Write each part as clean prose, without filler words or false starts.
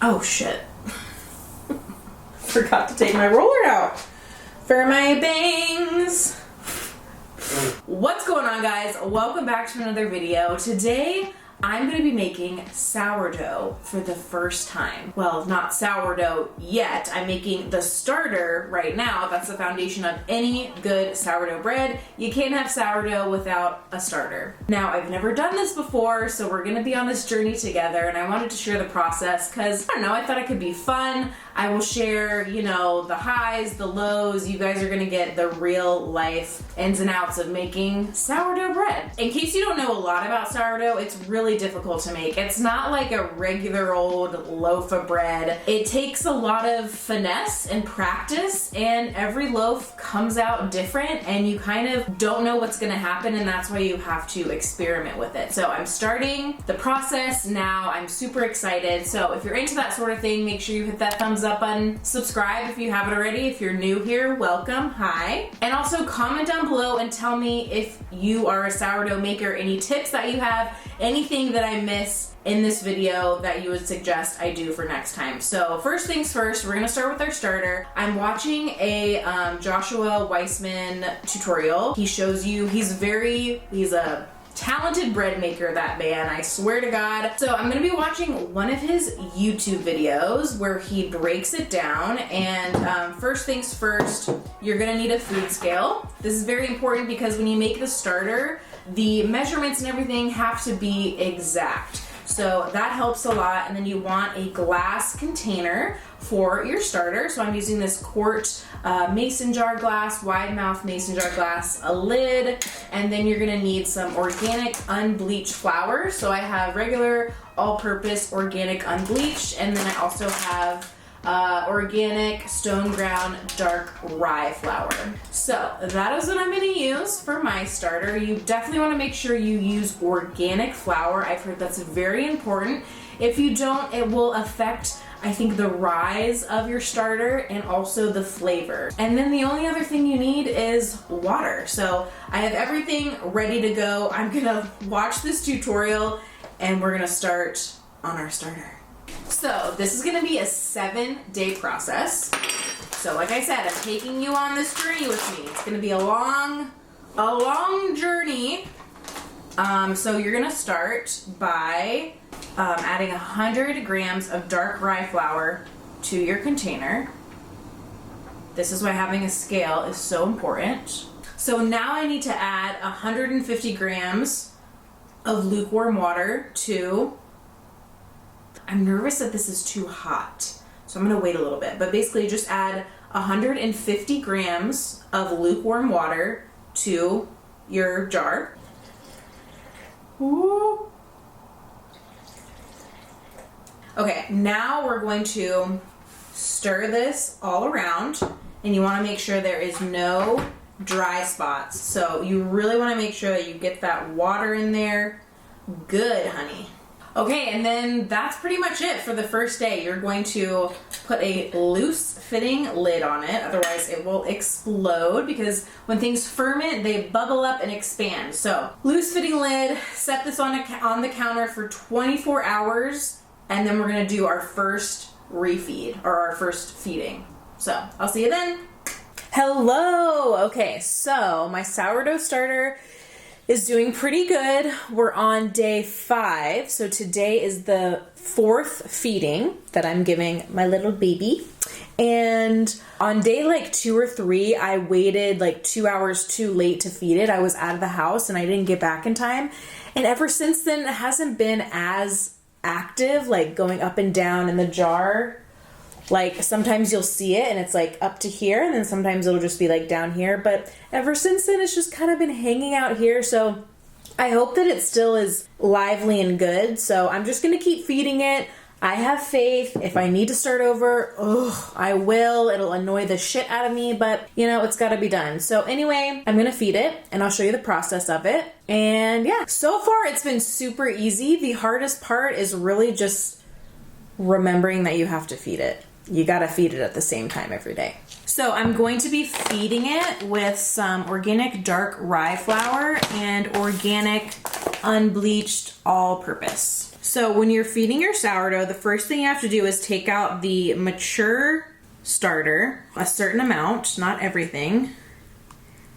Oh shit. Forgot to take my roller out for my bangs. What's going on, guys? Welcome back to another video. Today I'm going to be making sourdough for the first time. Well, not sourdough yet. I'm making the starter right now. That's the foundation of any good sourdough bread. You can't have sourdough without a starter. Now, I've never done this before, so we're going to be on this journey together, and I wanted to share the process because, I don't know, I thought it could be fun. I will share, you know, the highs, the lows. You guys are going to get the real life ins and outs of making sourdough bread. In case you don't know a lot about sourdough, it's really difficult to make. It's not like a regular old loaf of bread. It takes a lot of finesse and practice, and every loaf comes out different, and you kind of don't know what's going to happen, and that's why you have to experiment with it. So I'm starting the process now. I'm super excited. So if you're into that sort of thing, make sure you hit that thumbs up button. Subscribe if you haven't already. If you're new here, welcome. Hi. And also comment down below and tell me if you are a sourdough maker, any tips that you have, anything that I miss in this video that you would suggest I do for next time. So first things first, we're gonna start with our starter. I'm watching a Joshua Weissman tutorial. He shows you, he's a talented bread maker, that man, I swear to God. So I'm gonna be watching one of his YouTube videos where he breaks it down. And first things first, you're gonna need a food scale. This is very important because when you make the starter, the measurements and everything have to be exact. So that helps a lot. And then you want a glass container for your starter. So I'm using this quart mason jar glass, wide mouth mason jar glass, a lid, and then you're gonna need some organic unbleached flour. So I have regular all-purpose organic unbleached, and then I also have organic stone ground dark rye flour. So that is what I'm going to use for my starter. You definitely want to make sure you use organic flour. I've heard that's very important. If you don't, it will affect, I think, the rise of your starter and also the flavor. And then the only other thing you need is water. So I have everything ready to go. I'm gonna watch this tutorial and we're gonna start on our starter. So this is gonna be a 7-day process. So like I said, I'm taking you on this journey with me. It's gonna be a long journey. So you're gonna start by adding 100 grams of dark rye flour to your container. This is why having a scale is so important. So now I need to add 150 grams of lukewarm water to, I'm nervous that this is too hot, so I'm gonna wait a little bit, but basically just add 150 grams of lukewarm water to your jar. Ooh. Okay, now we're going to stir this all around, and you wanna make sure there is no dry spots. So you really wanna make sure that you get that water in there. Good, honey. Okay, and then that's pretty much it for the first day. You're going to put a loose fitting lid on it, otherwise it will explode, because when things ferment, they bubble up and expand. So loose fitting lid, set this on the counter for 24 hours, and then we're gonna do our first refeed, or our first feeding. So I'll see you then. Hello, okay, so my sourdough starter is doing pretty good. We're on day 5. So today is the 4th feeding that I'm giving my little baby. And on day like 2 or 3, I waited like 2 hours too late to feed it. I was out of the house and I didn't get back in time. And ever since then, it hasn't been as active, like going up and down in the jar. Like sometimes you'll see it and it's like up to here, and then sometimes it'll just be like down here. But ever since then, it's just kind of been hanging out here. So I hope that it still is lively and good. So I'm just gonna keep feeding it. I have faith. If I need to start over, I will. It'll annoy the shit out of me, but you know, it's gotta be done. So anyway, I'm gonna feed it and I'll show you the process of it. And yeah, so far it's been super easy. The hardest part is really just remembering that you have to feed it. you gotta feed it at the same time every day. So I'm going to be feeding it with some organic dark rye flour and organic unbleached all-purpose. So when you're feeding your sourdough, the first thing you have to do is take out the mature starter, a certain amount, not everything,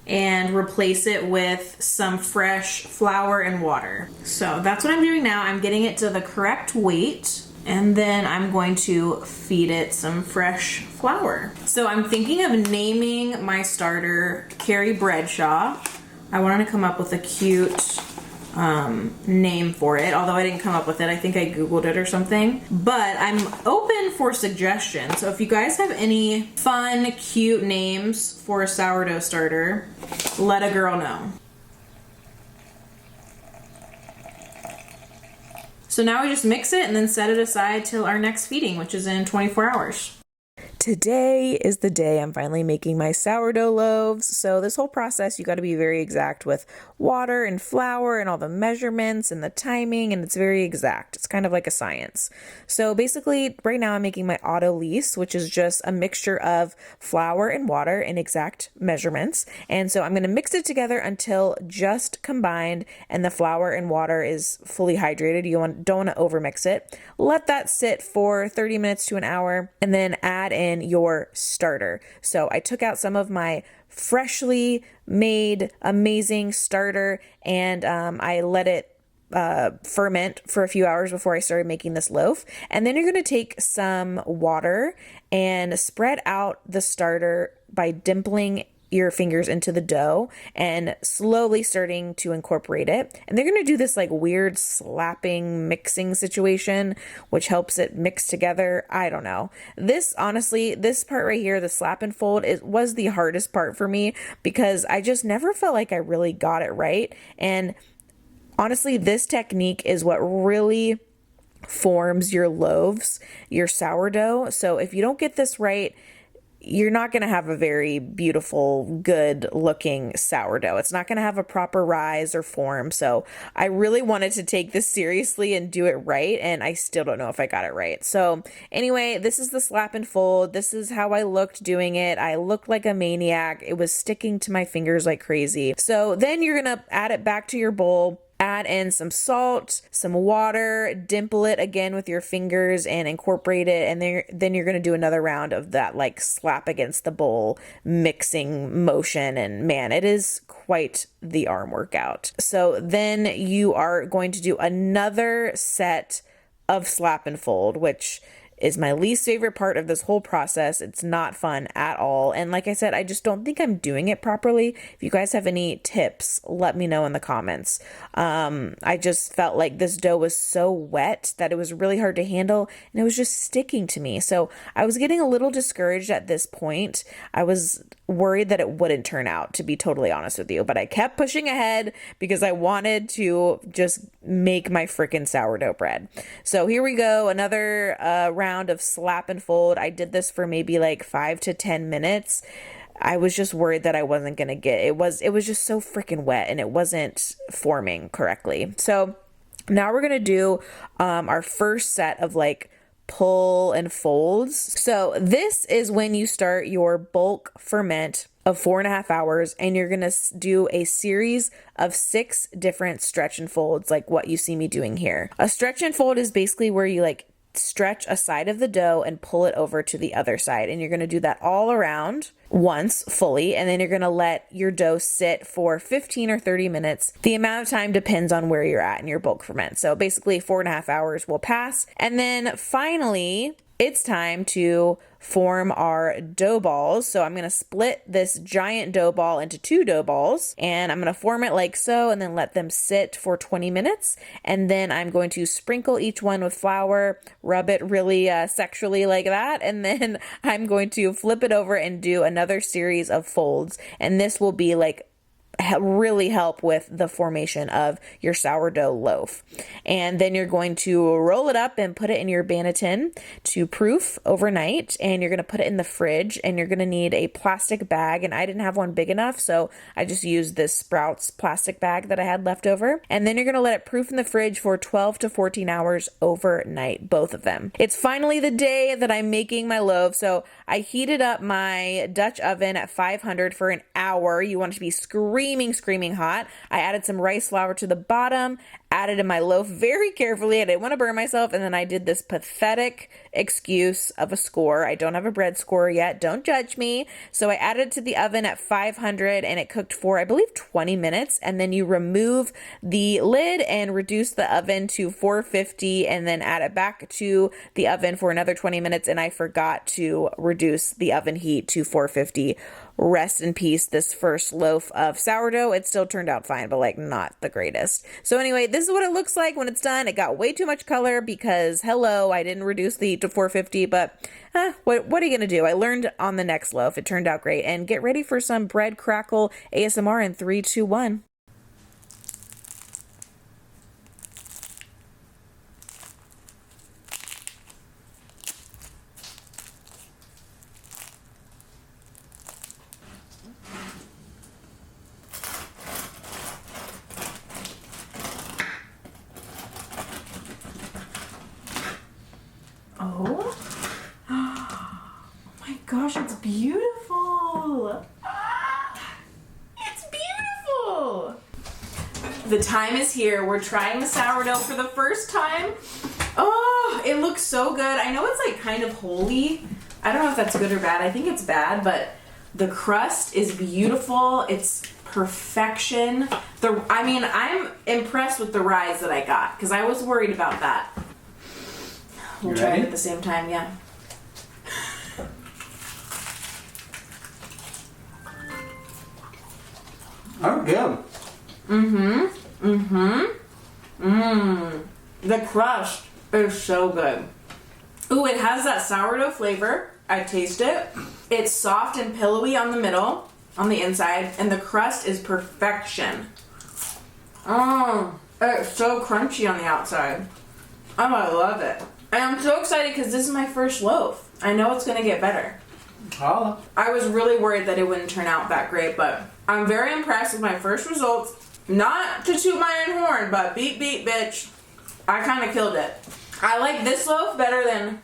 and replace it with some fresh flour and water. So that's what I'm doing now. I'm getting it to the correct weight, and then I'm going to feed it some fresh flour. So I'm thinking of naming my starter Carrie Bradshaw. I wanted to come up with a cute name for it, although I didn't come up with it. I think I Googled it or something. But I'm open for suggestions. So if you guys have any fun, cute names for a sourdough starter, let a girl know. So now we just mix it and then set it aside till our next feeding, which is in 24 hours. Today is the day I'm finally making my sourdough loaves. So this whole process, you got to be very exact with water and flour and all the measurements and the timing, and it's very exact. It's kind of like a science. So basically right now I'm making my autolyse, which is just a mixture of flour and water in exact measurements. And so I'm going to mix it together until just combined and the flour and water is fully hydrated. Don't want to overmix it. Let that sit for 30 minutes to an hour and then add in your starter. So I took out some of my freshly made amazing starter and I let it ferment for a few hours before I started making this loaf. And then you're going to take some water and spread out the starter by dimpling your fingers into the dough and slowly starting to incorporate it. And they're going to do this like weird slapping mixing situation, which helps it mix together. I don't know. This honestly, this part right here, the slap and fold, it was the hardest part for me because I just never felt like I really got it right. And honestly, this technique is what really forms your loaves, your sourdough. So if you don't get this right, you're not going to have a very beautiful, good looking sourdough. It's not going to have a proper rise or form. So I really wanted to take this seriously and do it right. And I still don't know if I got it right. So anyway, this is the slap and fold. This is how I looked doing it. I looked like a maniac. It was sticking to my fingers like crazy. So then you're going to add it back to your bowl. Add in some salt, some water, dimple it again with your fingers and incorporate it. And then you're going to do another round of that like slap against the bowl mixing motion. And man, it is quite the arm workout. So then you are going to do another set of slap and fold, which is my least favorite part of this whole process. It's not fun at all. And like I said, I just don't think I'm doing it properly. If you guys have any tips, let me know in the comments. I just felt like this dough was so wet that it was really hard to handle and it was just sticking to me. So I was getting a little discouraged at this point. I was worried that it wouldn't turn out, to be totally honest with you, but I kept pushing ahead because I wanted to just make my freaking sourdough bread. So here we go. Another round of slap and fold. I did this for maybe like 5 to 10 minutes. I was just worried that I wasn't going to get it. It was just so freaking wet and it wasn't forming correctly. So now we're going to do our first set of like pull and folds. So this is when you start your bulk ferment of 4.5 hours, and you're going to do a series of 6 different stretch and folds like what you see me doing here. A stretch and fold is basically where you like stretch a side of the dough and pull it over to the other side. And you're going to do that all around once fully. And then you're going to let your dough sit for 15 or 30 minutes. The amount of time depends on where you're at in your bulk ferment. So basically 4.5 hours will pass. And then finally, it's time to form our dough balls. So I'm going to split this giant dough ball into 2 dough balls, and I'm going to form it like so and then let them sit for 20 minutes. And then I'm going to sprinkle each one with flour, rub it really sexually like that. And then I'm going to flip it over and do another series of folds. And this will be like really help with the formation of your sourdough loaf. And then you're going to roll it up and put it in your Banneton to proof overnight, and you're going to put it in the fridge, and you're going to need a plastic bag, and I didn't have one big enough, so I just used this Sprouts plastic bag that I had left over. And then you're going to let it proof in the fridge for 12 to 14 hours overnight, both of them. It's finally the day that I'm making my loaf, so I heated up my Dutch oven at 500 for an hour. You want it to be screaming hot. I added some rice flour to the bottom, added in my loaf very carefully. I didn't want to burn myself, and then I did this pathetic excuse of a score. I don't have a bread score yet. Don't judge me. So I added it to the oven at 500, and it cooked for, I believe, 20 minutes, and then you remove the lid and reduce the oven to 450, and then add it back to the oven for another 20 minutes, and I forgot to reduce the oven heat to 450. Rest in peace, this first loaf of sourdough. It still turned out fine, but like not the greatest. So anyway, this is what it looks like when it's done. It got way too much color because, hello, I didn't reduce the heat to 450, but what are you going to do? I learned on the next loaf. It turned out great. And get ready for some bread crackle ASMR in 3, 2, 1. Oh my gosh, it's beautiful. It's beautiful. The time is here. We're trying the sourdough for the first time. Oh, it looks so good. I know it's like kind of holy. I don't know if that's good or bad. I think it's bad, but the crust is beautiful. It's perfection. I'm impressed with the rise that I got because I was worried about that. We'll try it at the same time, yeah. Oh, good. The crust is so good. Ooh, it has that sourdough flavor. I taste it. It's soft and pillowy on the middle, on the inside, and the crust is perfection. It's so crunchy on the outside. Oh, I love it. And I'm so excited because this is my first loaf. I know it's going to get better. Holla. I was really worried that it wouldn't turn out that great, but I'm very impressed with my first results. Not to toot my own horn, but beep, bitch. I kind of killed it. I like this loaf better than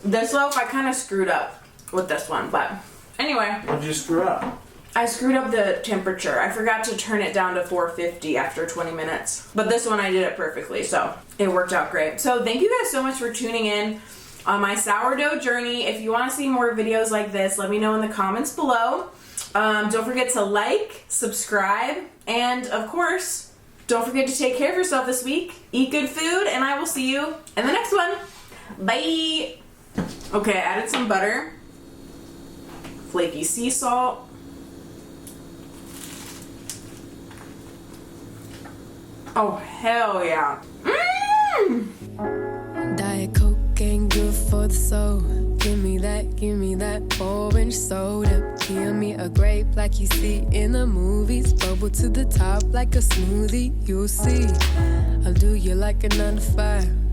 this loaf. I kind of screwed up with this one, but anyway. What'd you screw up? I screwed up the temperature. I forgot to turn it down to 450 after 20 minutes. But this one I did it perfectly, so it worked out great. So thank you guys so much for tuning in on my sourdough journey. If you want to see more videos like this, let me know in the comments below. Don't forget to like, subscribe, and of course, don't forget to take care of yourself this week. Eat good food, and I will see you in the next one. Bye! Okay, I added some butter, flaky sea salt, oh, hell yeah. Diet Coke ain't good for the soul. Give me that orange soda. Give me a grape like you see in the movies. Bubble to the top like a smoothie, you'll see. I'll do you like a 9 to 5.